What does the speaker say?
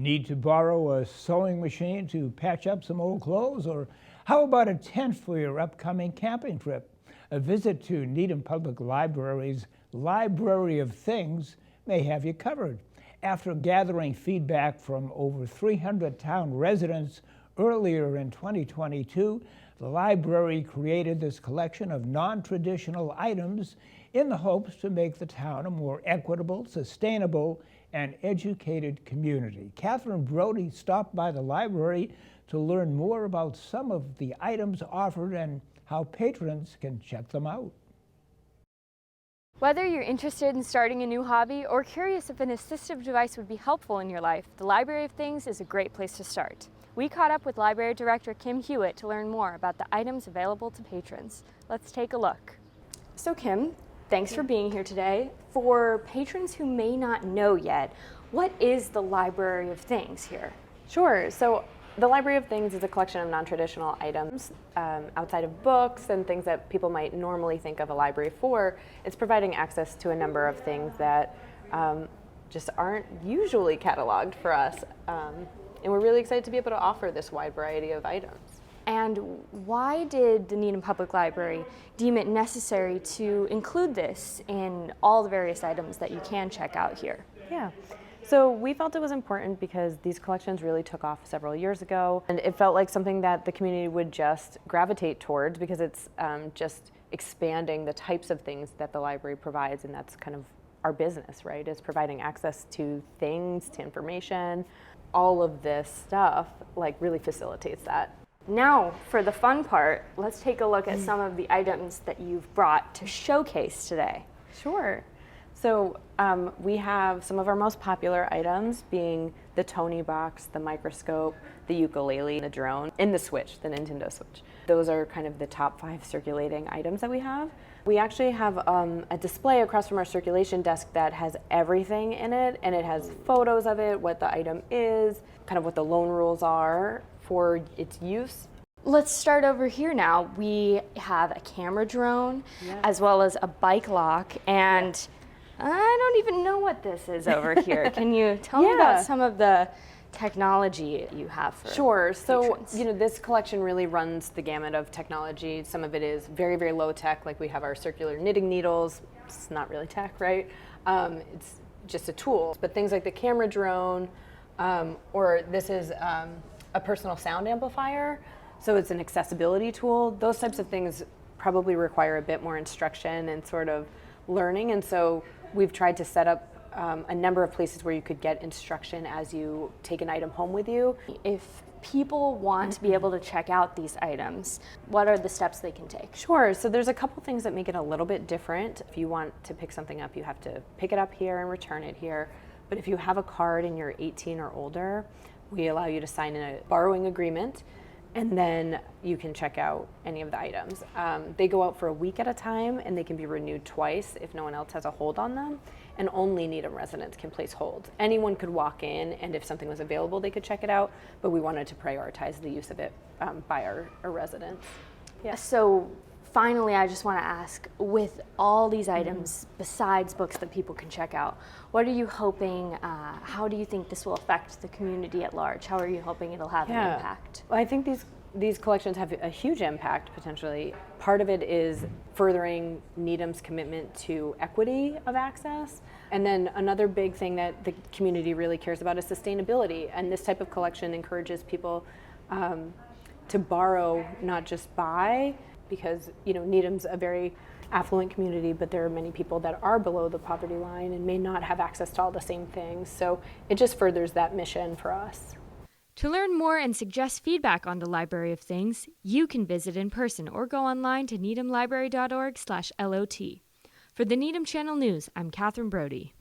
Need to borrow a sewing machine to patch up some old clothes? Or how about a tent for your upcoming camping trip? A visit to Needham Public Library's Library of Things may have you covered. After gathering feedback from over 300 town residents earlier in 2022, the library created this collection of non-traditional items in the hopes to make the town a more equitable, sustainable, and educated community. Catherine Brody stopped by the library to learn more about some of the items offered and how patrons can check them out. Whether you're interested in starting a new hobby or curious if an assistive device would be helpful in your life, the Library of Things is a great place to start. We caught up with Library Director Kim Hewitt to learn more about the items available to patrons. Let's take a look. So Kim, thanks for being here today. For patrons who may not know yet, what is the Library of Things here? Sure. So the Library of Things is a collection of non-traditional items outside of books and things that people might normally think of a library for. It's providing access to a number of things that just aren't usually cataloged for us. And we're really excited to be able to offer this wide variety of items. And why did the Needham Public Library deem it necessary to include this in all the various items that you can check out here? Yeah. So we felt it was important because these collections really took off several years ago, and it felt like something that the community would just gravitate towards because it's just expanding the types of things that the library provides, and that's kind of our business, right? Is providing access to things, to information. All of this stuff like really facilitates that. Now, for the fun part, let's take a look at some of the items that you've brought to showcase today. Sure. So we have some of our most popular items being the Tony box, the microscope, the ukulele, the drone, and the Switch, the Nintendo Switch. Those are kind of the top 5 circulating items that we have. We actually have a display across from our circulation desk that has everything in it, and it has photos of it, what the item is, kind of what the loan rules are for its use. Let's start over here now. We have a camera drone, as well as a bike lock, and I don't even know what this is over here. Can you tell me about some of the technology you have for patrons? So, this collection really runs the gamut of technology. Some of it is very, very low tech, like we have our circular knitting needles. It's not really tech, right? It's just a tool. But things like the camera drone, or this is a personal sound amplifier. So it's an accessibility tool. Those types of things probably require a bit more instruction and sort of learning. And so we've tried to set up a number of places where you could get instruction as you take an item home with you. If people want to be able to check out these items, what are the steps they can take? Sure. So there's a couple things that make it a little bit different. If you want to pick something up, you have to pick it up here and return it here. But if you have a card and you're 18 or older, we allow you to sign in a borrowing agreement, and then you can check out any of the items. They go out for a week at a time, and they can be renewed twice if no one else has a hold on them, and only Needham residents can place holds. Anyone could walk in, and if something was available, they could check it out, but we wanted to prioritize the use of it by our residents. Yeah. So finally, I just want to ask, with all these items besides books that people can check out, what are you hoping, how do you think this will affect the community at large? How are you hoping it'll have an impact? Well, I think these collections have a huge impact potentially. Part of it is furthering Needham's commitment to equity of access. And then another big thing that the community really cares about is sustainability. And this type of collection encourages people to borrow, not just buy, because Needham's a very affluent community, but there are many people that are below the poverty line and may not have access to all the same things. So it just furthers that mission for us. To learn more and suggest feedback on the Library of Things, you can visit in person or go online to needhamlibrary.org/LOT. For the Needham Channel News, I'm Catherine Brody.